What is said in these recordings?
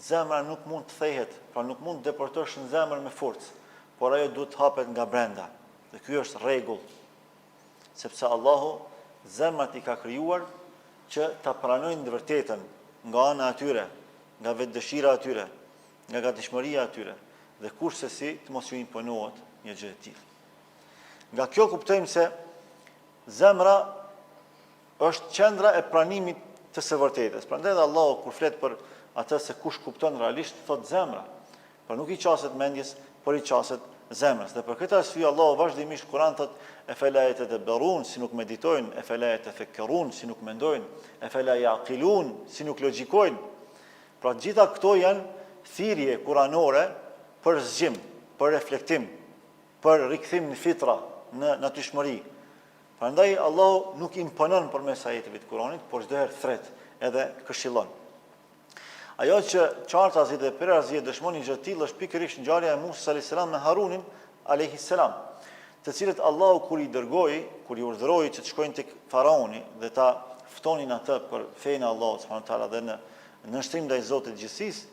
zemra nuk mund të thehet, pra nuk mund të deportosh në zemër me forcë, por ajo duhet të hapet nga brenda. Dhe ky është rregull. Sepse Allahu zemrat i ka krijuar që ta pranojnë të vërtetën nga ana e tyre, nga vetëdëshira e tyre, nga gatishmëria e tyre, dhe kurse të mos ju imponohet një gjë e tillë. Nga kjo kuptojmë se zemra është qendra e pranimit të së vërtetës. Prandaj edhe Allahu kur flet për atë se kush kupton realisht thot zemra. Pra nuk i qaset mendjes, por i qaset zemrës. Dhe për këtë arsye Allahu vazhdimisht Kur'an thot efela yatadabbarun, si nuk meditojnë, efela yatafakkarun, si nuk mendojnë, efela yaqilun, si nuk logjikojnë. Pra gjitha këto janë thirrje kuranore për zgjim, për reflektim, për rikthim në fitra, në natyrshmëri. Prandaj Allahu nuk imponon përmes ajeteve të Kuranit, por çdo herë thret edhe këshillon. Ajo që qartazi dhe perazi dëshmoni gjë të tillë është pikërisht ngjarja e Musa alayhis salam me Harunin alayhis salam, të cilët Allahu kur i dërgoi, kur i urdhëroi që të shkojnë tek faraoni dhe ta ftonin atë për fenë e Allahut subhanahu wa taala dhe në nënshtrim ndaj Zotit të gjithësisë,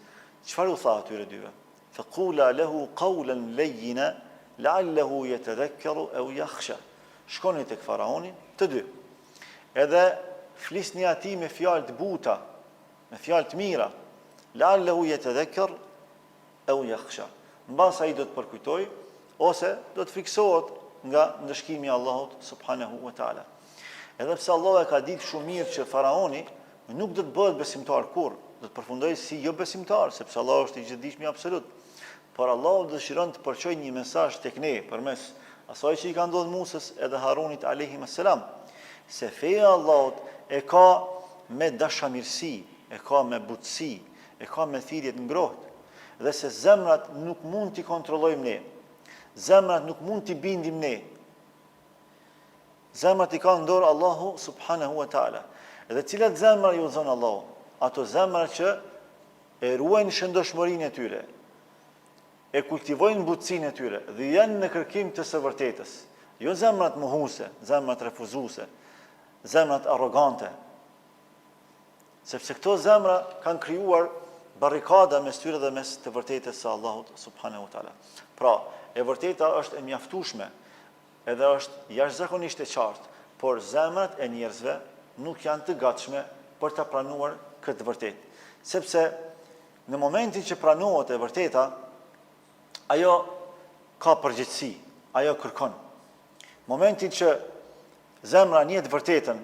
çfarë u tha atyre dyve? Faqula lahu qawlan layyina la'allahu yatadhakkaru aw yakhsha. Shkoni tek faraoni të dy. Edhe flisni atij me fjalë të buta, me fjalë të mira. La'allahu yatadhakkar aw yakhsha. Mbas ai do të përkujtoj ose do të friksohet nga ndëshkimi i Allahut subhanahu wa taala. Edhe pse Allahu e ka ditë shumë mirë që faraoni nuk do të bëhet besimtar kurrë, do të përfundojë si jo besimtar, sepse Allahu është i gjithdijshëm i absolut. Por Allahu dëshiron të përçojë një mesazh tek ne përmes asaj që i ka ndodhur Musës edhe Harunit alayhim salam, se feja e Allahut e ka me dashamirësi, e ka me butësi, e ka me thirrje të ngrohtë, dhe se zemrat nuk mund t'i kontrollojmë ne. Zemrat nuk mund t'i bindim ne. Zemrat i ka në dorë Allahu subhanahu wa taala. Dhe cilat zemra ju zon Allahu? Ato zemra që e ruajnë shëndoshmërinë e tyre, e kultivojnë butësinë e tyre dhe janë në kërkim të së vërtetës. Jo zemrat mohuese, zemrat refuzuese, zemrat arrogante. Sepse këto zemra kanë krijuar barrikada mes tyre dhe mes të vërtetës së Allahut subhanahu wa taala. Pra, e vërteta është e mjaftueshme, edhe është jashtëzakonisht e qartë, por zemrat e njerëzve nuk janë të gatshme për ta pranuar këtë vërtetë. Sepse në momentin që pranohet e vërteta, ajo ka përgjegjësi, ajo kërkon. Momentin që zemra njeh të vërtetën,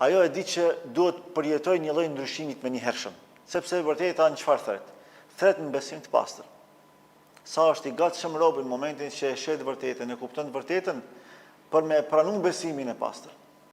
ajo e di që duhet përjetoj një lloj ndryshimi të menjëhershëm, sepse e vërteta në çfarë thret? Thret në besim të pastër. Sa është i gatshëm robi në momentin që e sheh të vërtetën, e kupton të vërtetën për me pranuar besimin e pastër.